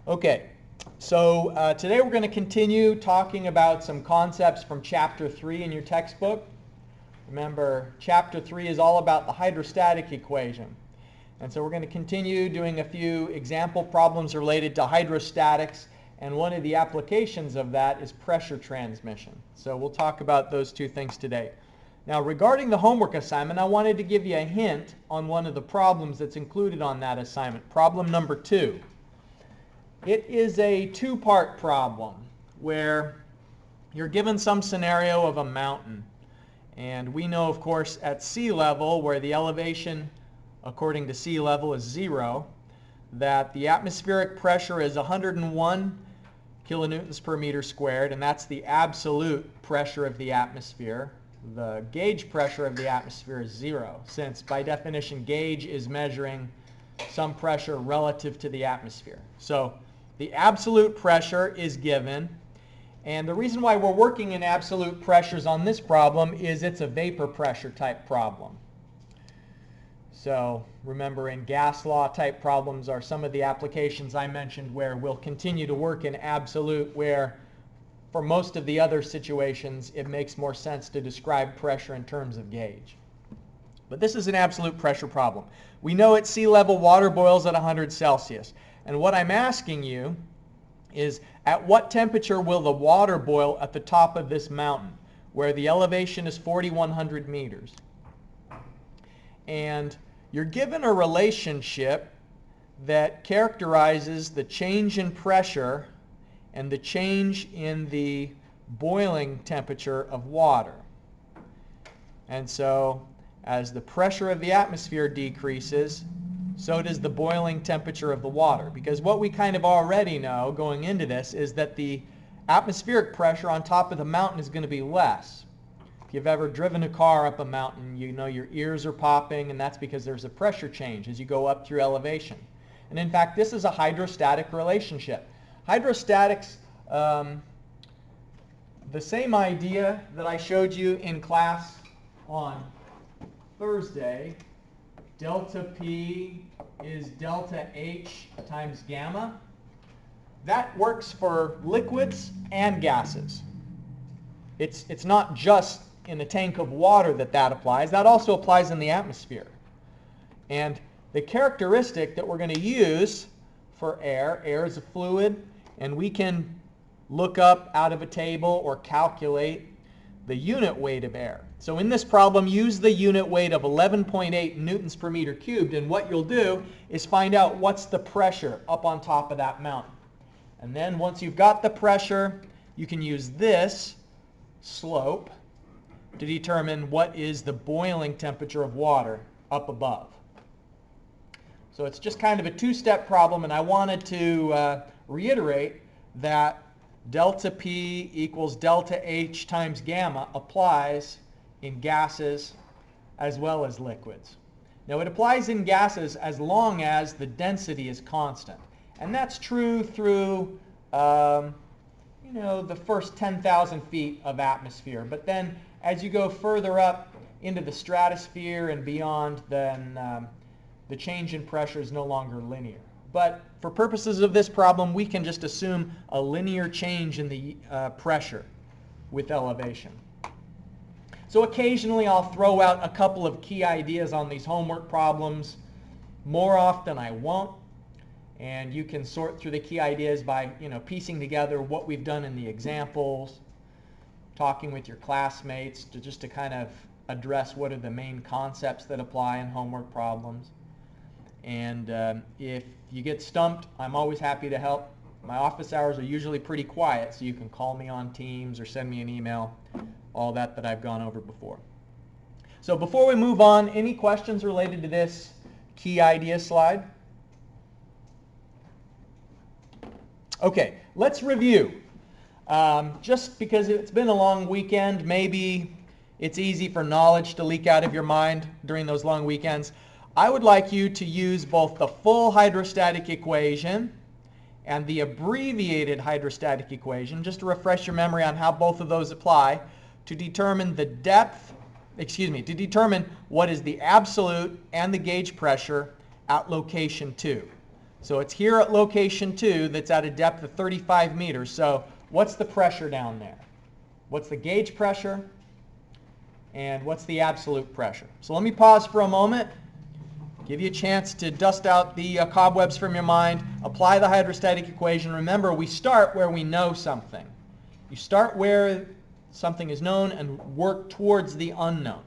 Okay, so today we're going to continue talking about some concepts from Chapter 3 in your textbook. Remember, Chapter 3 is all about the hydrostatic equation. And so we're going to continue doing a few example problems related to hydrostatics, and one of the applications of that is pressure transmission. So we'll talk about those two things today. Now, regarding the homework assignment, I wanted to give you a hint on one of the problems that's included on that assignment, problem number 2. It is a two-part problem where you're given some scenario of a mountain. And we know, of course, at sea level, where the elevation according to sea level is 0, that the atmospheric pressure is 101 kilonewtons per meter squared, and that's the absolute pressure of the atmosphere. The gauge pressure of the atmosphere is 0, since by definition gauge is measuring some pressure relative to the atmosphere. So the absolute pressure is given, and the reason why we're working in absolute pressures on this problem is it's a vapor pressure type problem. So remember, in gas law type problems are some of the applications I mentioned where we'll continue to work in absolute, where for most of the other situations it makes more sense to describe pressure in terms of gauge. But this is an absolute pressure problem. We know at sea level water boils at 100 Celsius. And what I'm asking you is, at what temperature will the water boil at the top of this mountain, where the elevation is 4,100 meters? And you're given a relationship that characterizes the change in pressure and the change in the boiling temperature of water. And so as the pressure of the atmosphere decreases, so does the boiling temperature of the water. Because what we kind of already know going into this is that the atmospheric pressure on top of the mountain is going to be less. If you've ever driven a car up a mountain, you know your ears are popping, and that's because there's a pressure change as you go up through elevation. And in fact, this is a hydrostatic relationship. Hydrostatics, the same idea that I showed you in class on Thursday, delta P is delta H times gamma. That works for liquids and gases. It's not just in a tank of water that applies. That also applies in the atmosphere. And the characteristic that we're going to use for air is a fluid, and we can look up out of a table or calculate the unit weight of air. So in this problem, use the unit weight of 11.8 newtons per meter cubed, and what you'll do is find out what's the pressure up on top of that mountain. And then once you've got the pressure, you can use this slope to determine what is the boiling temperature of water up above. So it's just kind of a two-step problem, and I wanted to reiterate that delta P equals delta H times gamma applies in gases as well as liquids. Now, it applies in gases as long as the density is constant. And that's true through the first 10,000 feet of atmosphere. But then as you go further up into the stratosphere and beyond, then the change in pressure is no longer linear. But for purposes of this problem, we can just assume a linear change in the pressure with elevation. So occasionally I'll throw out a couple of key ideas on these homework problems. More often I won't. And you can sort through the key ideas by piecing together what we've done in the examples, talking with your classmates just to kind of address what are the main concepts that apply in homework problems. And if you get stumped, I'm always happy to help. My office hours are usually pretty quiet, so you can call me on Teams or send me an email, all that I've gone over before. So before we move on, any questions related to this key idea slide? Okay, let's review. Just because it's been a long weekend, maybe it's easy for knowledge to leak out of your mind during those long weekends. I would like you to use both the full hydrostatic equation and the abbreviated hydrostatic equation, just to refresh your memory on how both of those apply, to determine the to determine what is the absolute and the gauge pressure at location 2. So it's here at location 2 that's at a depth of 35 meters. So what's the pressure down there? What's the gauge pressure? And what's the absolute pressure? So let me pause for a moment, give you a chance to dust out the cobwebs from your mind, apply the hydrostatic equation. Remember, we start where we know something. You start where something is known and work towards the unknown.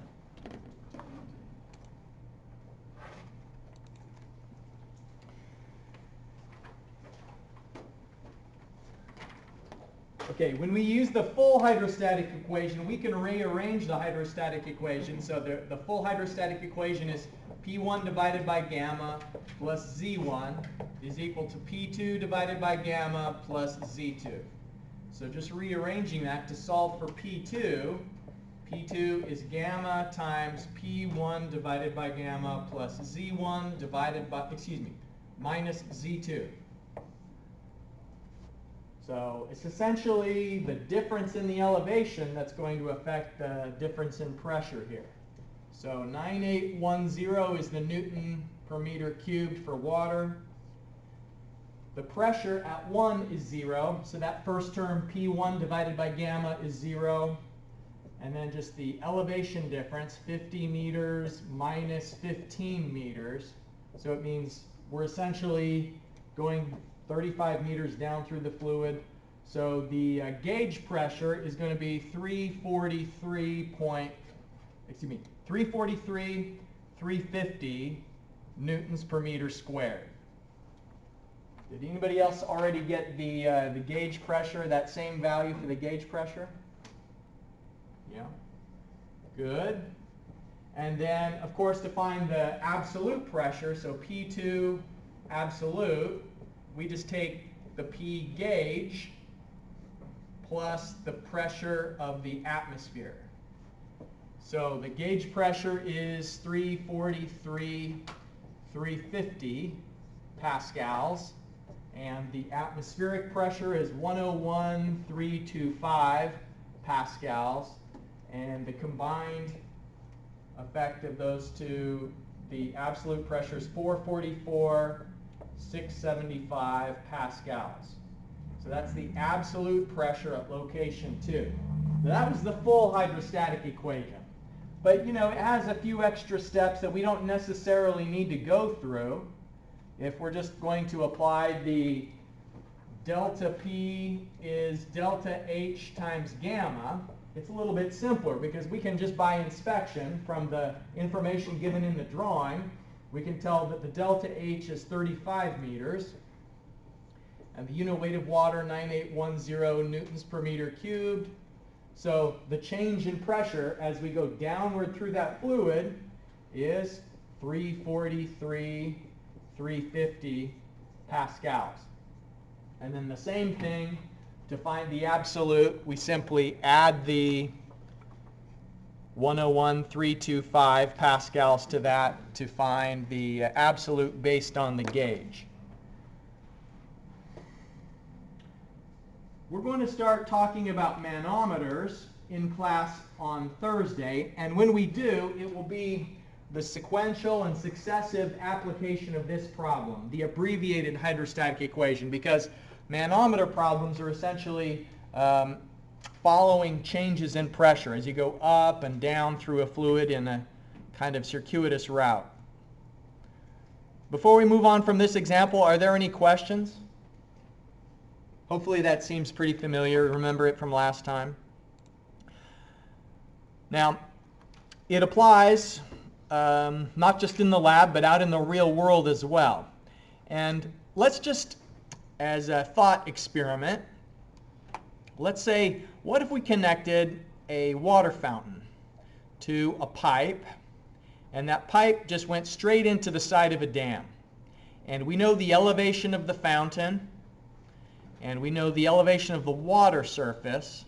Okay, when we use the full hydrostatic equation, we can rearrange the hydrostatic equation. So the full hydrostatic equation is P1 divided by gamma plus Z1 is equal to P2 divided by gamma plus Z2. So just rearranging that to solve for P2, P2 is gamma times P1 divided by gamma plus Z1 divided by, minus Z2. So it's essentially the difference in the elevation that's going to affect the difference in pressure here. So 9810 is the Newton per meter cubed for water. The pressure at 1 is 0, so that first term P1 divided by gamma is 0. And then just the elevation difference, 50 meters minus 15 meters. So it means we're essentially going 35 meters down through the fluid. So the gauge pressure is going to be 350 newtons per meter squared. Did anybody else already get the gauge pressure, that same value for the gauge pressure? Yeah. Good. And then, of course, to find the absolute pressure, so P2 absolute, we just take the P gauge plus the pressure of the atmosphere. So the gauge pressure is 350 pascals, and the atmospheric pressure is 101,325 pascals, and the combined effect of those two, the absolute pressure is 444,675 pascals. So that's the absolute pressure at location 2. Now that was the full hydrostatic equation. But you know, it has a few extra steps that we don't necessarily need to go through. If we're just going to apply the delta P is delta H times gamma, it's a little bit simpler because we can just by inspection from the information given in the drawing, we can tell that the delta H is 35 meters and the unit weight of water 9810 newtons per meter cubed. So the change in pressure as we go downward through that fluid is 350 pascals. And then the same thing, to find the absolute, we simply add the 101,325 pascals to that to find the absolute based on the gauge. We're going to start talking about manometers in class on Thursday, and when we do, it will be the sequential and successive application of this problem, the abbreviated hydrostatic equation, because manometer problems are essentially following changes in pressure as you go up and down through a fluid in a kind of circuitous route. Before we move on from this example, are there any questions? Hopefully that seems pretty familiar. Remember it from last time. Now, it applies not just in the lab, but out in the real world as well. And let's just, as a thought experiment, let's say, what if we connected a water fountain to a pipe, and that pipe just went straight into the side of a dam? And we know the elevation of the fountain, and we know the elevation of the water surface,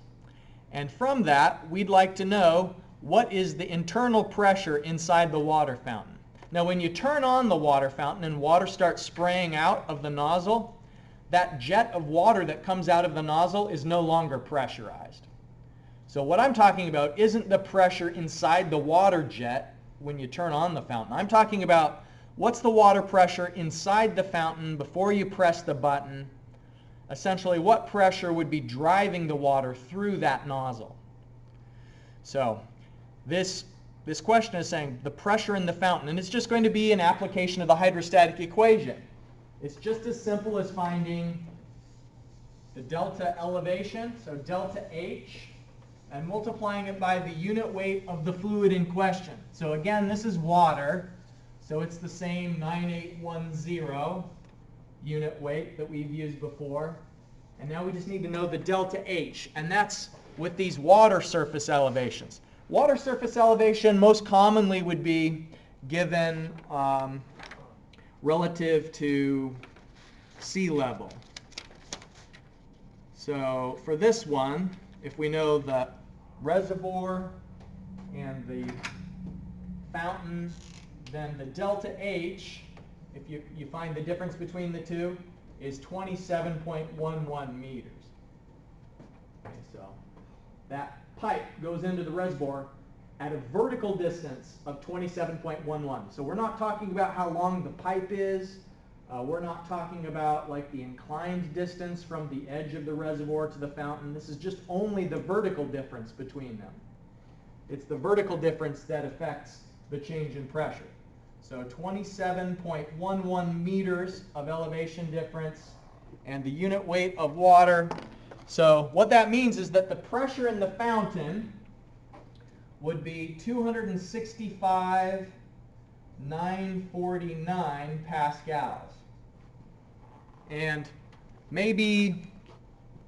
and from that we'd like to know what is the internal pressure inside the water fountain. Now when you turn on the water fountain and water starts spraying out of the nozzle, that jet of water that comes out of the nozzle is no longer pressurized. So what I'm talking about isn't the pressure inside the water jet when you turn on the fountain. I'm talking about what's the water pressure inside the fountain before you press the button? Essentially, what pressure would be driving the water through that nozzle? So this question is saying the pressure in the fountain, and it's just going to be an application of the hydrostatic equation. It's just as simple as finding the delta elevation, so delta H, and multiplying it by the unit weight of the fluid in question. So again, this is water, so it's the same 9810 unit weight that we've used before. And now we just need to know the delta H, and that's with these water surface elevations. Water surface elevation most commonly would be given relative to sea level. So for this one, if we know the reservoir and the fountain, then the delta H, if you find the difference between the two, is 27.11 meters. Okay, so that pipe goes into the reservoir at a vertical distance of 27.11. So we're not talking about how long the pipe is. We're not talking about like the inclined distance from the edge of the reservoir to the fountain. This is just only the vertical difference between them. It's the vertical difference that affects the change in pressure. So 27.11 meters of elevation difference and the unit weight of water. So what that means is that the pressure in the fountain would be 265,949 pascals. And maybe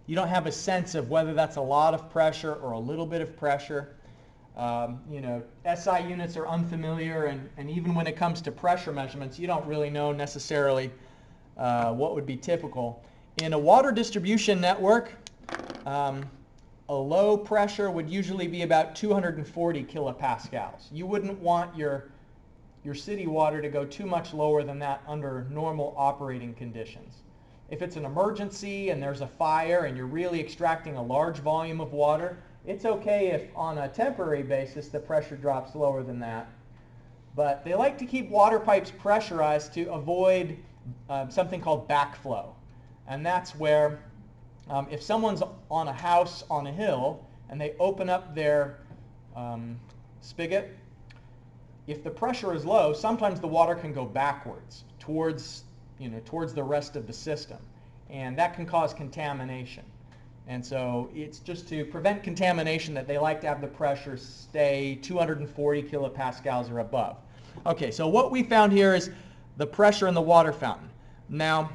you don't have a sense of whether that's a lot of pressure or a little bit of pressure. SI units are unfamiliar, and even when it comes to pressure measurements, you don't really know necessarily what would be typical. In a water distribution network, a low pressure would usually be about 240 kilopascals. You wouldn't want your city water to go too much lower than that under normal operating conditions. If it's an emergency and there's a fire and you're really extracting a large volume of water, it's okay if on a temporary basis the pressure drops lower than that. But they like to keep water pipes pressurized to avoid something called backflow. And that's where if someone's on a house on a hill and they open up their spigot, if the pressure is low, sometimes the water can go backwards towards the rest of the system. And that can cause contamination. And so it's just to prevent contamination that they like to have the pressure stay 240 kilopascals or above. Okay, so what we found here is the pressure in the water fountain. Now,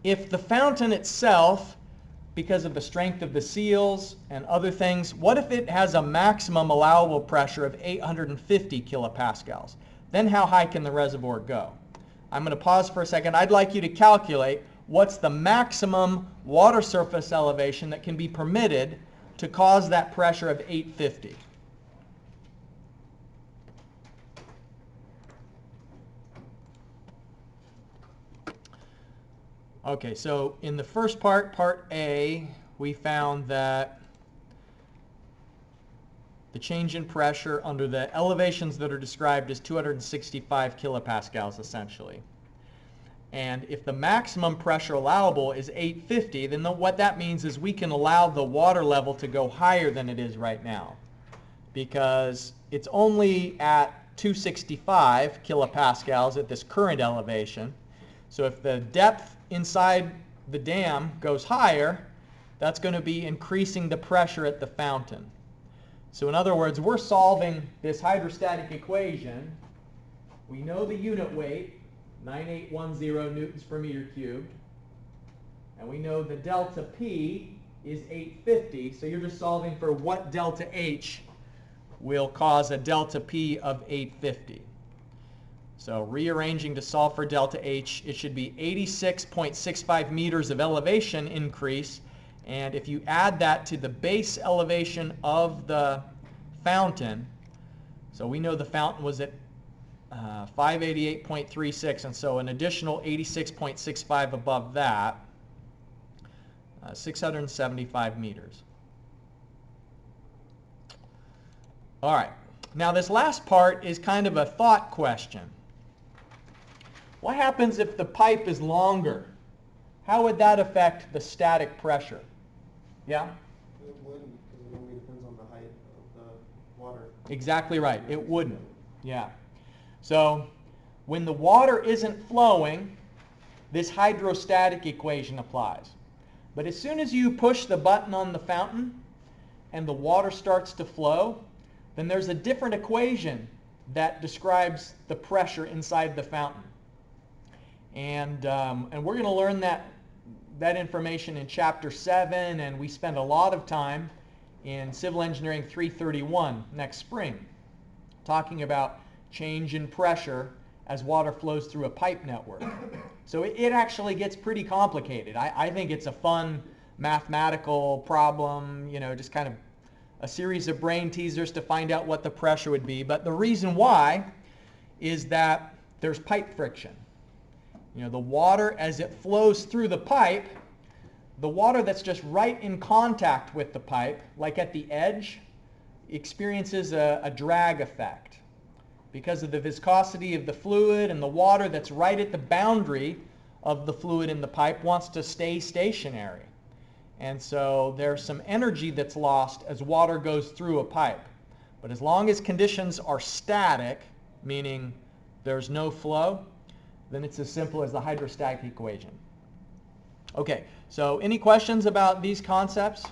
if the fountain itself, because of the strength of the seals and other things, what if it has a maximum allowable pressure of 850 kilopascals? Then how high can the reservoir go? I'm going to pause for a second. I'd like you to calculate what's the maximum water surface elevation that can be permitted to cause that pressure of 850. Okay, so in the first part, part A, we found that the change in pressure under the elevations that are described as 265 kilopascals essentially. And if the maximum pressure allowable is 850, then what that means is we can allow the water level to go higher than it is right now, because it's only at 265 kilopascals at this current elevation. So if the depth inside the dam goes higher, that's going to be increasing the pressure at the fountain. So in other words, we're solving this hydrostatic equation. We know the unit weight, 9810 newtons per meter cubed. And we know the delta P is 850. So you're just solving for what delta H will cause a delta P of 850. So rearranging to solve for delta H, it should be 86.65 meters of elevation increase. And if you add that to the base elevation of the fountain, so we know the fountain was at 588.36, and so an additional 86.65 above that, 675 meters. All right, now this last part is kind of a thought question. What happens if the pipe is longer? How would that affect the static pressure? Yeah? It wouldn't, because it only depends on the height of the water. Exactly right. It wouldn't. Yeah. So when the water isn't flowing, this hydrostatic equation applies. But as soon as you push the button on the fountain and the water starts to flow, then there's a different equation that describes the pressure inside the fountain. And we're going to learn that information in Chapter 7, and we spend a lot of time in Civil Engineering 331 next spring talking about change in pressure as water flows through a pipe network. So it actually gets pretty complicated. I think it's a fun mathematical problem, just kind of a series of brain teasers to find out what the pressure would be. But the reason why is that there's pipe friction. The water, as it flows through the pipe, the water that's just right in contact with the pipe, like at the edge, experiences a drag effect because of the viscosity of the fluid, and the water that's right at the boundary of the fluid in the pipe wants to stay stationary. And so there's some energy that's lost as water goes through a pipe. But as long as conditions are static, meaning there's no flow, then it's as simple as the hydrostatic equation. Okay, so any questions about these concepts?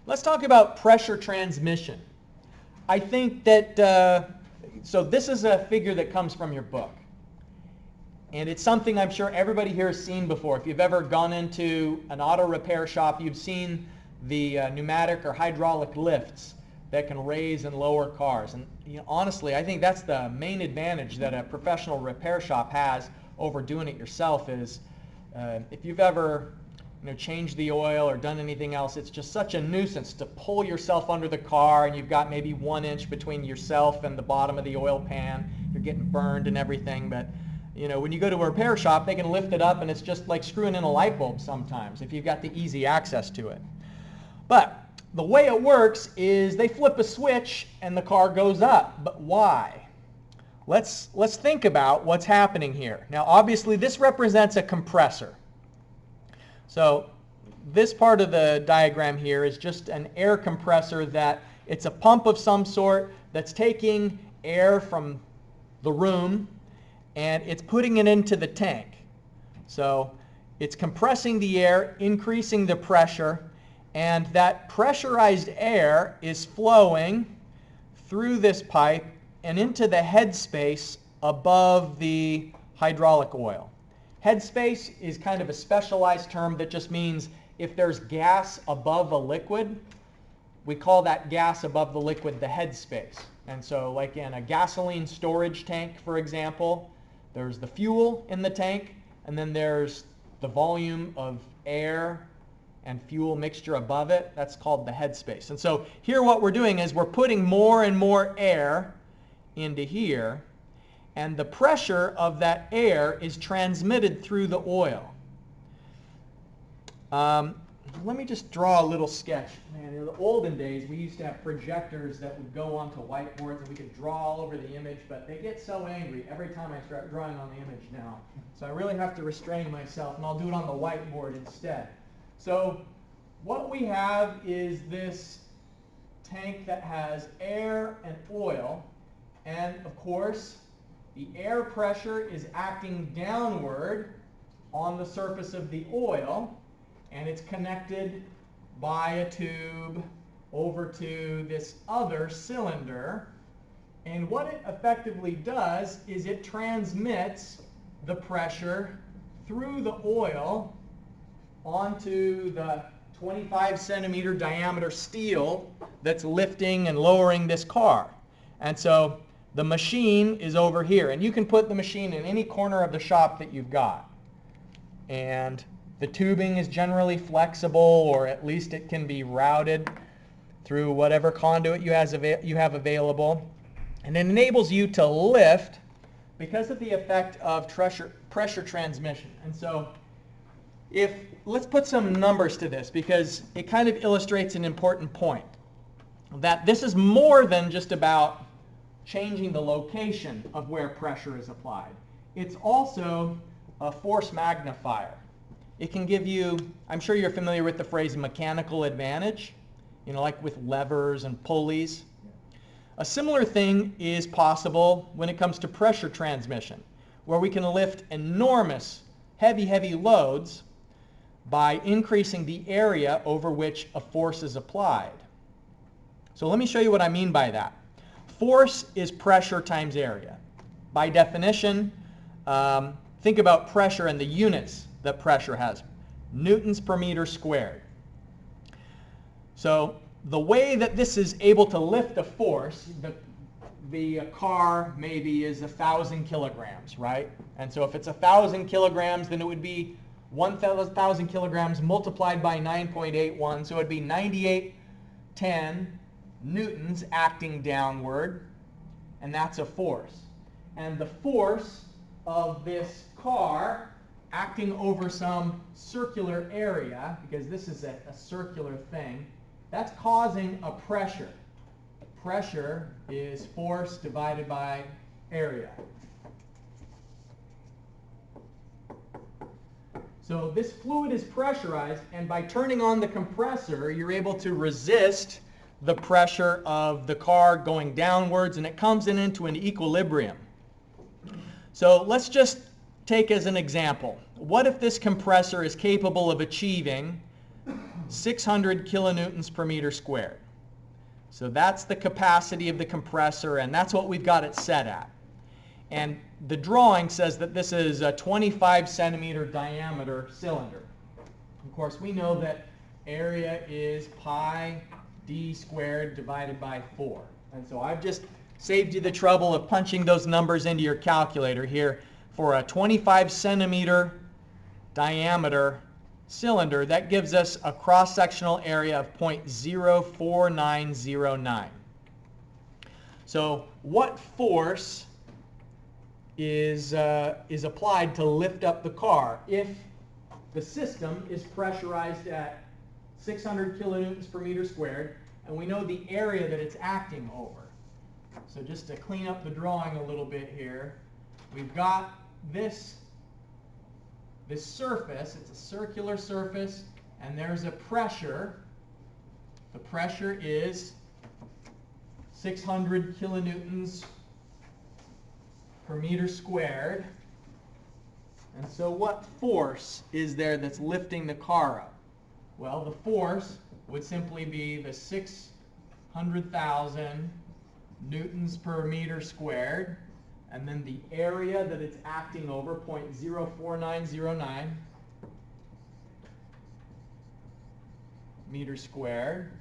Let's talk about pressure transmission. I think that, so this is a figure that comes from your book. And it's something I'm sure everybody here has seen before. If you've ever gone into an auto repair shop, you've seen the pneumatic or hydraulic lifts that can raise and lower cars. And honestly, I think that's the main advantage that a professional repair shop has over doing it yourself is if you've ever changed the oil or done anything else, it's just such a nuisance to pull yourself under the car, and you've got maybe 1 inch between yourself and the bottom of the oil pan. You're getting burned and everything. But when you go to a repair shop, they can lift it up, and it's just like screwing in a light bulb sometimes if you've got the easy access to it. But the way it works is they flip a switch and the car goes up. But why? Let's think about what's happening here. Now, obviously, this represents a compressor. So this part of the diagram here is just an air compressor that it's a pump of some sort that's taking air from the room and it's putting it into the tank. So it's compressing the air, increasing the pressure, and that pressurized air is flowing through this pipe and into the headspace above the hydraulic oil. Headspace is kind of a specialized term that just means if there's gas above a liquid, we call that gas above the liquid the headspace. And so like in a gasoline storage tank, for example, there's the fuel in the tank, and then there's the volume of air and fuel mixture above it. That's called the headspace. And so here what we're doing is we're putting more and more air into here, and the pressure of that air is transmitted through the oil. Let me just draw a little sketch. Man, in the olden days, we used to have projectors that would go onto whiteboards, and we could draw all over the image, but they get so angry every time I start drawing on the image now. So I really have to restrain myself, and I'll do it on the whiteboard instead. So what we have is this tank that has air and oil, and of course, the air pressure is acting downward on the surface of the oil, and it's connected by a tube over to this other cylinder. And what it effectively does is it transmits the pressure through the oil onto the 25 centimeter diameter steel that's lifting and lowering this car. And so the machine is over here, and you can put the machine in any corner of the shop that you've got. And the tubing is generally flexible, or at least it can be routed through whatever conduit you have available. And it enables you to lift because of the effect of pressure transmission. And so let's put some numbers to this, because it kind of illustrates an important point, that this is more than just about changing the location of where pressure is applied. It's also a force magnifier. It can give you, I'm sure you're familiar with the phrase mechanical advantage, you know, like with levers and pulleys. A similar thing is possible when it comes to pressure transmission, where we can lift enormous, heavy loads by increasing the area over which a force is applied. So let me show you what I mean by that. Force is pressure times area. By definition, think about pressure and the units that pressure has. Newtons per meter squared. So the way that this is able to lift a force, the car maybe is 1,000 kilograms, right? And so if it's 1,000 kilograms, then it would be 1,000 kilograms multiplied by 9.81, so it would be 9810 newtons acting downward, and that's a force. And the force of this car acting over some circular area, because this is a circular thing, that's causing a pressure. Pressure is force divided by area. So this fluid is pressurized, and by turning on the compressor, you're able to resist the pressure of the car going downwards, and it comes into an equilibrium. So let's just take as an example, what if this compressor is capable of achieving 600 kilonewtons per meter squared? So that's the capacity of the compressor, and that's what we've got it set at. And the drawing says that this is a 25 centimeter diameter cylinder. Of course, we know that area is pi d squared divided by 4. And so I've just saved you the trouble of punching those numbers into your calculator here. For a 25 centimeter diameter cylinder, that gives us a cross-sectional area of 0.04909. So what force is applied to lift up the car if the system is pressurized at 600 kilonewtons per meter squared, and we know the area that it's acting over? So just to clean up the drawing a little bit here, we've got this surface. It's a circular surface, and there's a pressure. The pressure is 600 kilonewtons per meter squared. And so what force is there that's lifting the car up? Well, the force would simply be the 600,000 newtons per meter squared, and then the area that it's acting over, 0.04909 meters squared.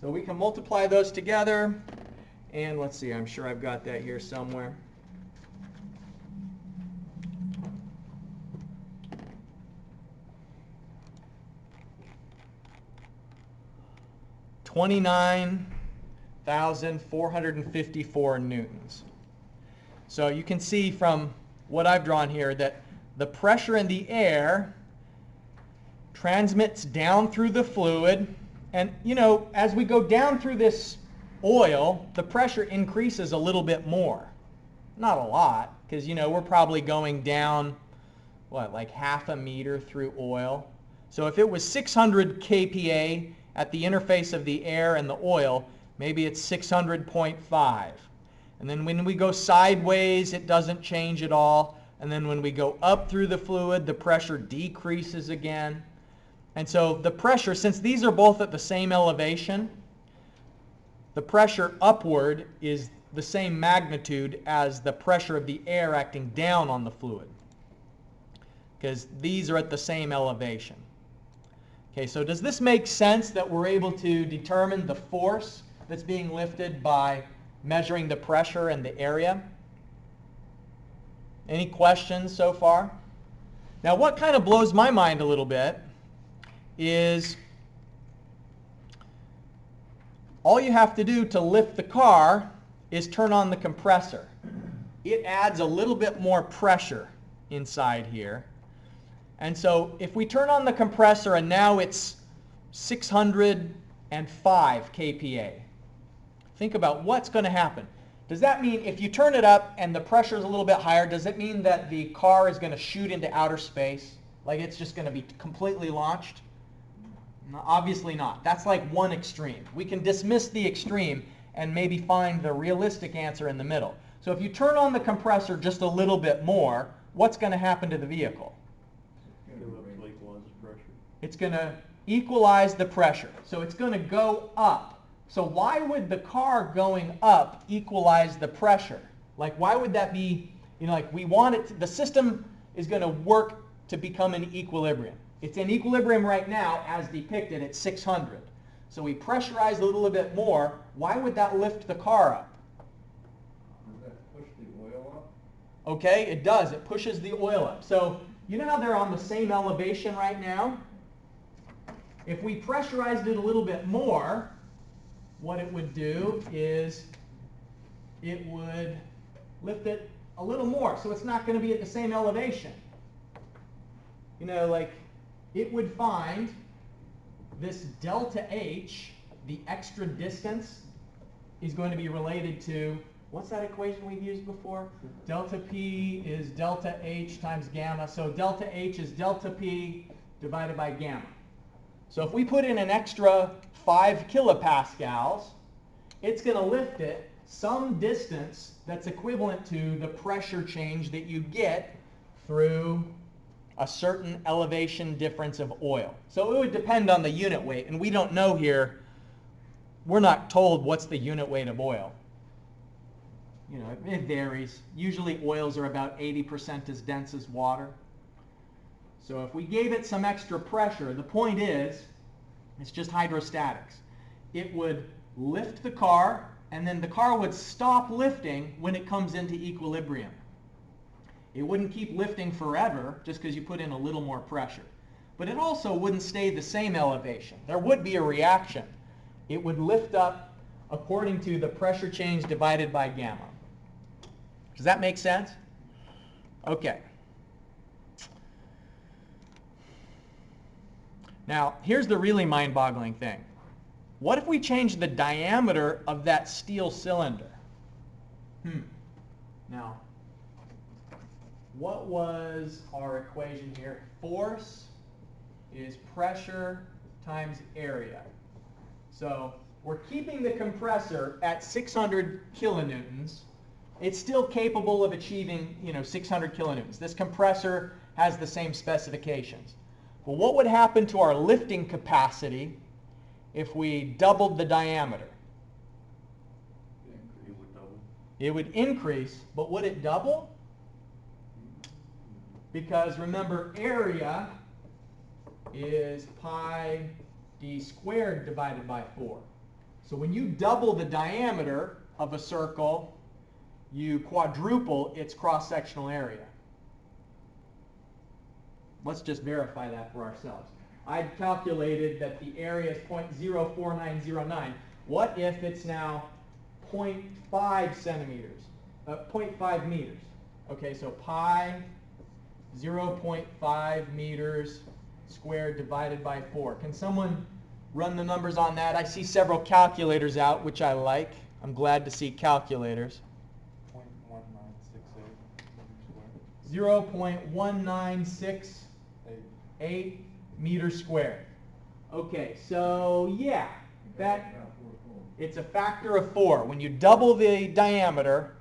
So we can multiply those together, and let's see, I'm sure I've got that here somewhere. $29,454 newtons. So you can see from what I've drawn here that the pressure in the air transmits down through the fluid, and you know, as we go down through this oil, the pressure increases a little bit more. Not a lot, because you know, we're probably going down, what, like half a meter through oil. So if it was 600 kPa at the interface of the air and the oil, maybe it's 600.5. And then when we go sideways, it doesn't change at all. And then when we go up through the fluid, the pressure decreases again. And so the pressure, since these are both at the same elevation, the pressure upward is the same magnitude as the pressure of the air acting down on the fluid, because these are at the same elevation. Okay, so does this make sense that we're able to determine the force that's being lifted by measuring the pressure and the area? Any questions so far? Now, what kind of blows my mind a little bit is all you have to do to lift the car is turn on the compressor. It adds a little bit more pressure inside here. And so if we turn on the compressor and now it's 605 kPa, think about what's going to happen. Does that mean if you turn it up and the pressure is a little bit higher, does it mean that the car is going to shoot into outer space? Like it's just going to be completely launched? No, obviously not. That's like one extreme. We can dismiss the extreme and maybe find the realistic answer in the middle. So if you turn on the compressor just a little bit more, what's going to happen to the vehicle? It's going to equalize the pressure. So it's going to go up. So why would the car going up equalize the pressure? Like why would that be, like we want it, the system is going to work to become in equilibrium. It's in equilibrium right now as depicted at 600. So we pressurize a little bit more. Why would that lift the car up? Does that push the oil up? Okay, it does. It pushes the oil up. So you know how they're on the same elevation right now? If we pressurized it a little bit more, what it would do is it would lift it a little more. So it's not going to be at the same elevation. Like it would find this delta H, the extra distance, is going to be related to, what's that equation we've used before? Delta P is delta H times gamma. So delta H is delta P divided by gamma. So if we put in an extra 5 kilopascals, it's going to lift it some distance that's equivalent to the pressure change that you get through a certain elevation difference of oil. So it would depend on the unit weight, and we don't know here. We're not told what's the unit weight of oil. It varies. Usually oils are about 80% as dense as water. So if we gave it some extra pressure, the point is, it's just hydrostatics. It would lift the car, and then the car would stop lifting when it comes into equilibrium. It wouldn't keep lifting forever just because you put in a little more pressure. But it also wouldn't stay the same elevation. There would be a reaction. It would lift up according to the pressure change divided by gamma. Does that make sense? Okay. Now, here's the really mind-boggling thing. What if we change the diameter of that steel cylinder? Now, what was our equation here? Force is pressure times area. So we're keeping the compressor at 600 kilonewtons. It's still capable of achieving, 600 kilonewtons. This compressor has the same specifications. Well, what would happen to our lifting capacity if we doubled the diameter? It would double. It would increase, but would it double? Because remember, area is pi d squared divided by 4. So when you double the diameter of a circle, you quadruple its cross-sectional area. Let's just verify that for ourselves. I calculated that the area is 0.04909. What if it's now 0.5 centimeters, 0.5 meters? Okay, so pi 0.5 meters squared divided by 4. Can someone run the numbers on that? I see several calculators out, which I like. I'm glad to see calculators. 0.1968 meters squared. Okay, so yeah, it's a factor of 4. When you double the diameter,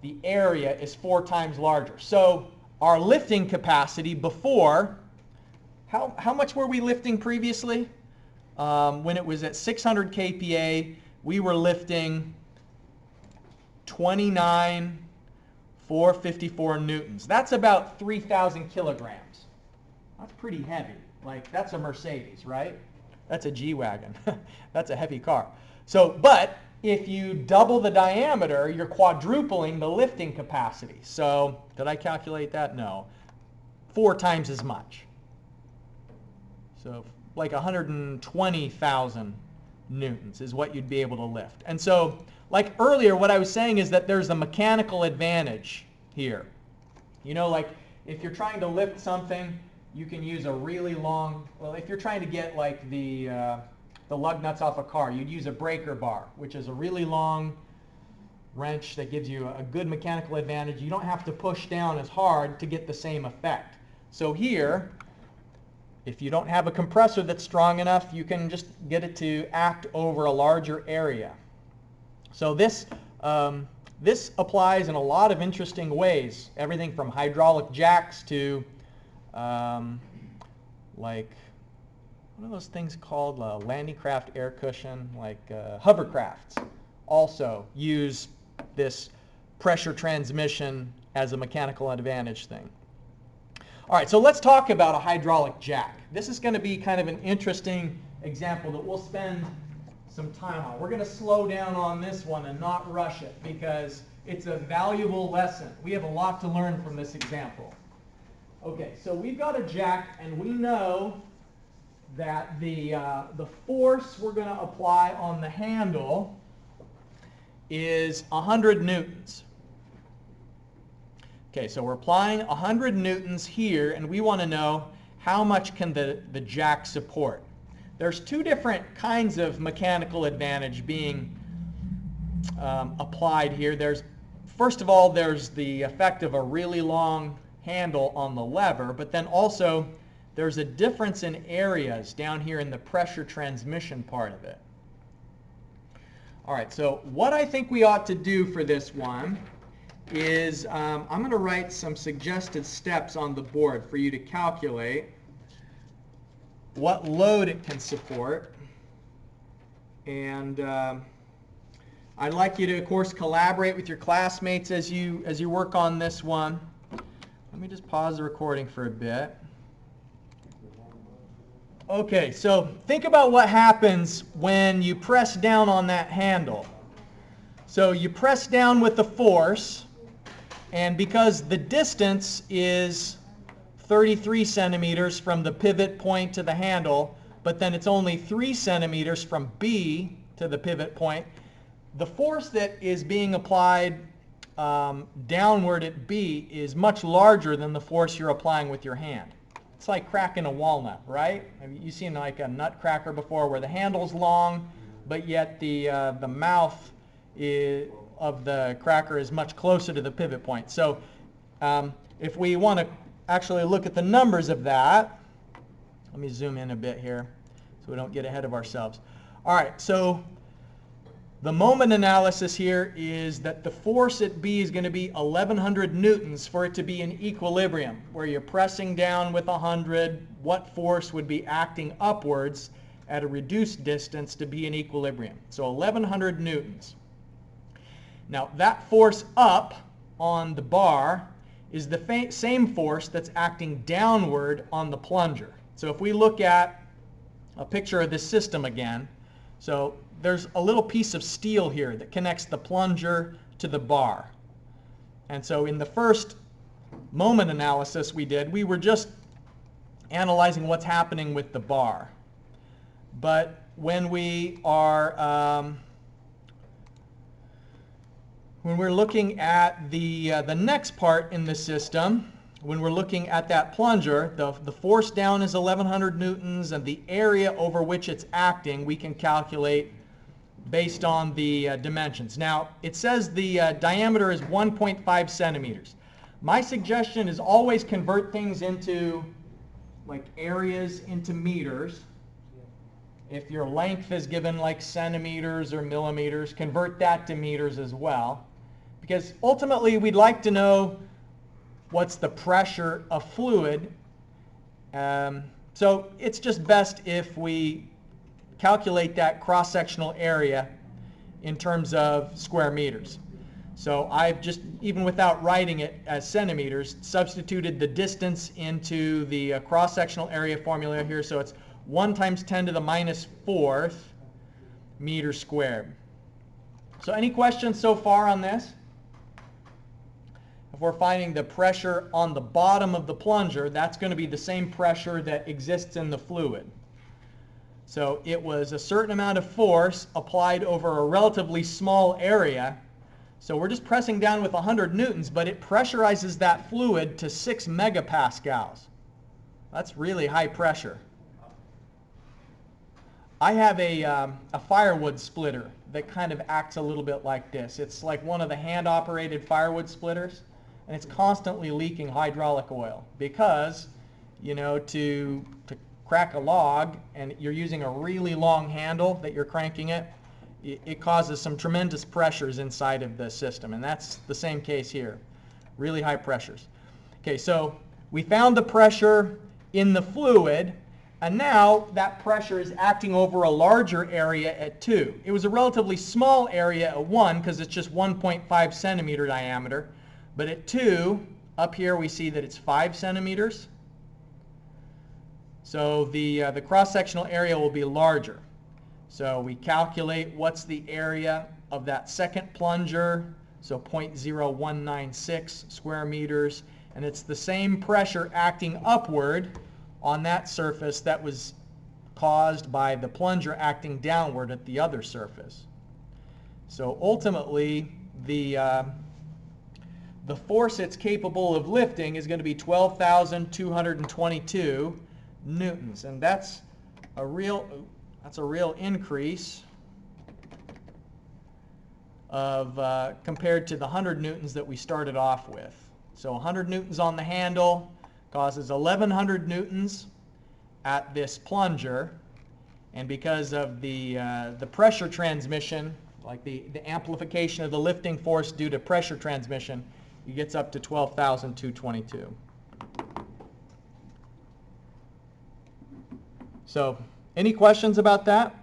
the area is 4 times larger. So our lifting capacity before, how much were we lifting previously? When it was at 600 kPa, we were lifting 29,454 newtons. That's about 3,000 kilograms. That's pretty heavy. Like, that's a Mercedes, right? That's a G-Wagon. That's a heavy car. So, but if you double the diameter, you're quadrupling the lifting capacity. So, did I calculate that? No. 4 times as much. So, like 120,000 newtons is what you'd be able to lift. And so, like earlier, what I was saying is that there's a mechanical advantage here. Like if you're trying to lift something, you can use a really long, well, if you're trying to get like the lug nuts off a car, you'd use a breaker bar, which is a really long wrench that gives you a good mechanical advantage. You don't have to push down as hard to get the same effect. So here, if you don't have a compressor that's strong enough, you can just get it to act over a larger area. So this applies in a lot of interesting ways. Everything from hydraulic jacks to like, what are those things called? Landing craft air cushion, like hovercrafts also use this pressure transmission as a mechanical advantage thing. All right, so let's talk about a hydraulic jack. This is going to be kind of an interesting example that we'll spend some time on. We're going to slow down on this one and not rush it because it's a valuable lesson. We have a lot to learn from this example. Okay, so we've got a jack, and we know that the force we're going to apply on the handle is 100 newtons. Okay, so we're applying 100 newtons here, and we want to know how much can the jack support. There's two different kinds of mechanical advantage being applied here. First of all, there's the effect of a really long handle on the lever, but then also there's a difference in areas down here in the pressure transmission part of it. All right, so what I think we ought to do for this one is I'm going to write some suggested steps on the board for you to calculate what load it can support. And I'd like you to, of course, collaborate with your classmates as you work on this one. Let me just pause the recording for a bit. Okay, so think about what happens when you press down on that handle. So you press down with the force, and because the distance is 33 centimeters from the pivot point to the handle, but then it's only 3 centimeters from B to the pivot point, the force that is being applied downward at B is much larger than the force you're applying with your hand. It's like cracking a walnut, right? I mean, you've seen like a nutcracker before where the handle's long, but yet the mouth of the cracker is much closer to the pivot point. So if we want to actually look at the numbers of that, let me zoom in a bit here so we don't get ahead of ourselves. All right, so the moment analysis here is that the force at B is going to be 1100 newtons for it to be in equilibrium, where you're pressing down with 100, what force would be acting upwards at a reduced distance to be in equilibrium. So 1100 newtons. Now that force up on the bar is the same force that's acting downward on the plunger. So if we look at a picture of this system again, so there's a little piece of steel here that connects the plunger to the bar. And so in the first moment analysis we did, we were just analyzing what's happening with the bar. But when we are when we're looking at the next part in the system, when we're looking at that plunger, the force down is 1100 newtons, and the area over which it's acting we can calculate based on the dimensions. Now, it says the diameter is 1.5 centimeters. My suggestion is always convert things into like areas into meters. If your length is given like centimeters or millimeters, convert that to meters as well. Because ultimately we'd like to know what's the pressure of fluid. So it's just best if we calculate that cross-sectional area in terms of square meters. So I've just, even without writing it as centimeters, substituted the distance into the cross-sectional area formula here. So it's 1 times 10 to the minus 4th meters squared. So any questions so far on this? If we're finding the pressure on the bottom of the plunger, that's going to be the same pressure that exists in the fluid. So it was a certain amount of force applied over a relatively small area. So we're just pressing down with 100 newtons, but it pressurizes that fluid to 6 megapascals. That's really high pressure. I have a firewood splitter that kind of acts a little bit like this. It's like one of the hand-operated firewood splitters, and it's constantly leaking hydraulic oil because, you know, to crack a log and you're using a really long handle that you're cranking it causes some tremendous pressures inside of the system, and that's the same case here. Really high pressures. Okay, so we found the pressure in the fluid, and now that pressure is acting over a larger area at 2. It was a relatively small area at 1 because it's just 1.5 centimeter diameter, but at 2, up here we see that it's 5 centimeters. So the cross-sectional area will be larger. So we calculate what's the area of that second plunger, so 0.0196 square meters, and it's the same pressure acting upward on that surface that was caused by the plunger acting downward at the other surface. So ultimately, the force it's capable of lifting is going to be 12,222 newtons, and that's a real increase of compared to the 100 newtons that we started off with. So 100 newtons on the handle causes 1,100 newtons at this plunger, and because of the pressure transmission, like the amplification of the lifting force due to pressure transmission, it gets up to 12,222. So, any questions about that?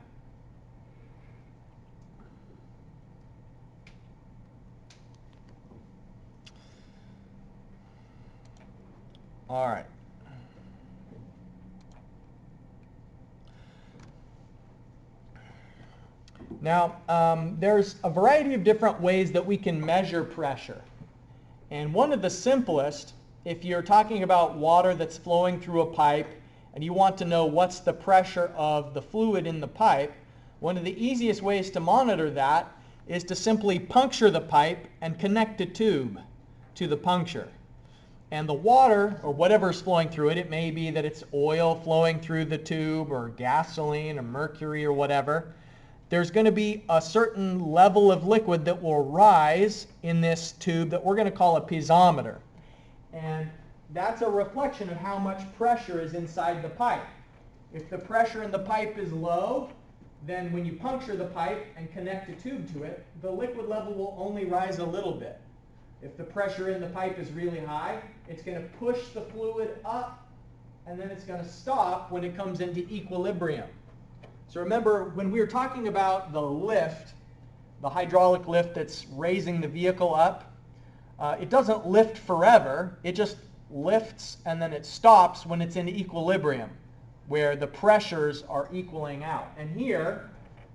All right. Now, there's a variety of different ways that we can measure pressure. And one of the simplest, if you're talking about water that's flowing through a pipe and you want to know what's the pressure of the fluid in the pipe, one of the easiest ways to monitor that is to simply puncture the pipe and connect a tube to the puncture. And the water, or whatever's flowing through it, it may be that it's oil flowing through the tube or gasoline or mercury or whatever, there's going to be a certain level of liquid that will rise in this tube that we're going to call a piezometer. And that's a reflection of how much pressure is inside the pipe. If the pressure in the pipe is low, then when you puncture the pipe and connect a tube to it, the liquid level will only rise a little bit. If the pressure in the pipe is really high, it's going to push the fluid up, and then it's going to stop when it comes into equilibrium. So remember, when we were talking about the lift, the hydraulic lift that's raising the vehicle up, it doesn't lift forever. It just lifts and then it stops when it's in equilibrium, where the pressures are equaling out. And here,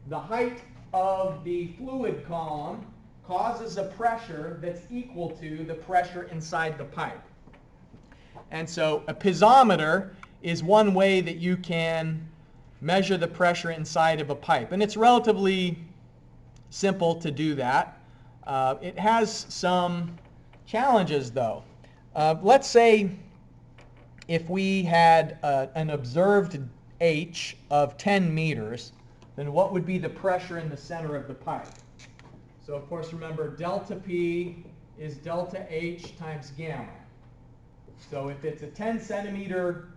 the height of the fluid column causes a pressure that's equal to the pressure inside the pipe. And so a piezometer is one way that you can measure the pressure inside of a pipe. And it's relatively simple to do that. It has some challenges, though. Let's say if we had an observed H of 10 meters, then what would be the pressure in the center of the pipe? So, of course, remember, delta P is delta H times gamma. So if it's a 10 centimeter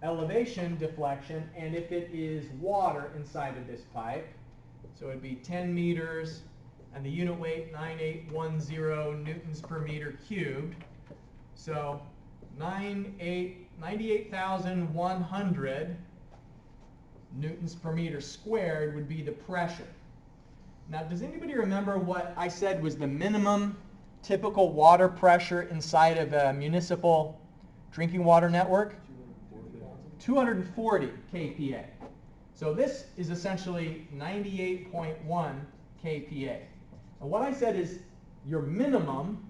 elevation deflection, and if it is water inside of this pipe, so it would be 10 meters, and the unit weight 9810 newtons per meter cubed. So 98,100 newtons per meter squared would be the pressure. Now, does anybody remember what I said was the minimum typical water pressure inside of a municipal drinking water network? 240 kPa. So this is essentially 98.1 kPa. And what I said is your minimum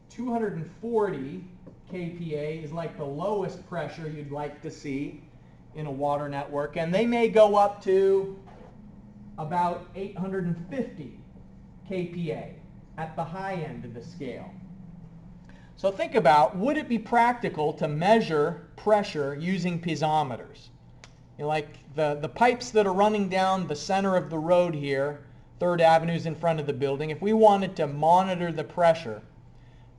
240 kPa is like the lowest pressure you'd like to see in a water network, and they may go up to about 850 kPa at the high end of the scale. So think about, would it be practical to measure pressure using piezometers? You know, like the pipes that are running down the center of the road here 3rd Avenue's in front of the building. If we wanted to monitor the pressure,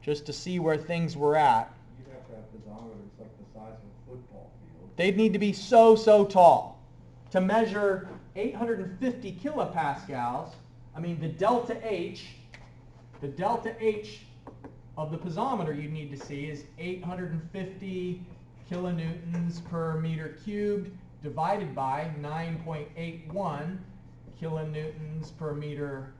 just to see where things were at, You'd have to have piezometers like the size of a football field. they'd need to be so tall. To measure 850 kilopascals, I mean the delta H of the piezometer you need to see is 850 kilonewtons per meter cubed divided by 9.81 kilonewtons per meter,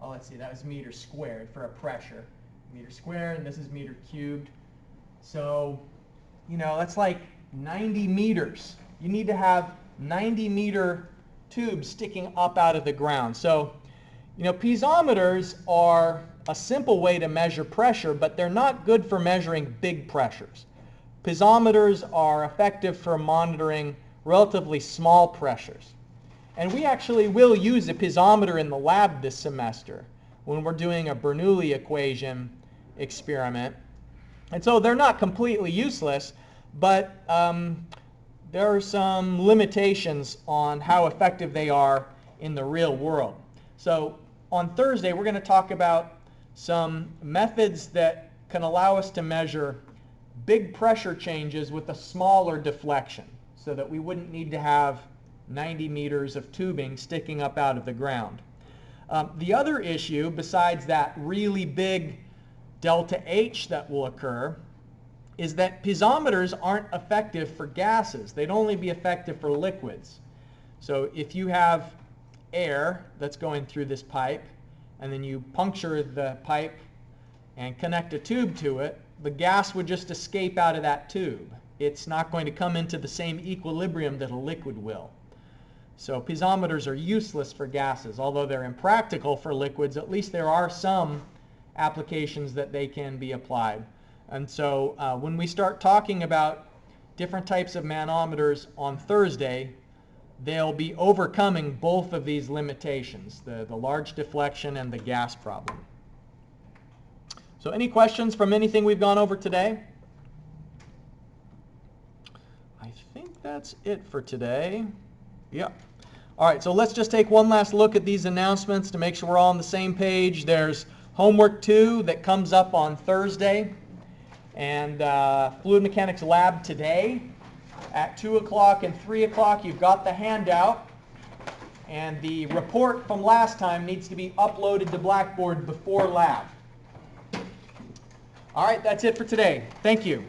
oh let's see, that was meter squared for a pressure. Meter squared, and this is meter cubed. So, you know, that's like 90 meters. You need to have 90 meter tubes sticking up out of the ground. So, you know, piezometers are a simple way to measure pressure, but they're not good for measuring big pressures. Piezometers are effective for monitoring relatively small pressures. And we actually will use a piezometer in the lab this semester when we're doing a Bernoulli equation experiment. And so they're not completely useless, but there are some limitations on how effective they are in the real world. So on Thursday, we're going to talk about some methods that can allow us to measure big pressure changes with a smaller deflection, so that we wouldn't need to have 90 meters of tubing sticking up out of the ground. The other issue, besides that really big delta H that will occur, is that piezometers aren't effective for gases. They'd only be effective for liquids. So if you have air that's going through this pipe, and then you puncture the pipe and connect a tube to it, the gas would just escape out of that tube. It's not going to come into the same equilibrium that a liquid will. So piezometers are useless for gases. Although they're impractical for liquids, at least there are some applications that they can be applied. And so when we start talking about different types of manometers on Thursday, they'll be overcoming both of these limitations, the large deflection and the gas problem. So any questions from anything we've gone over today? I think that's it for today. Yep. All right, so let's just take one last look at these announcements to make sure we're all on the same page. There's homework 2 that comes up on Thursday, and fluid mechanics lab today at 2 o'clock and 3 o'clock. You've got the handout, and the report from last time needs to be uploaded to Blackboard before lab. All right, that's it for today. Thank you.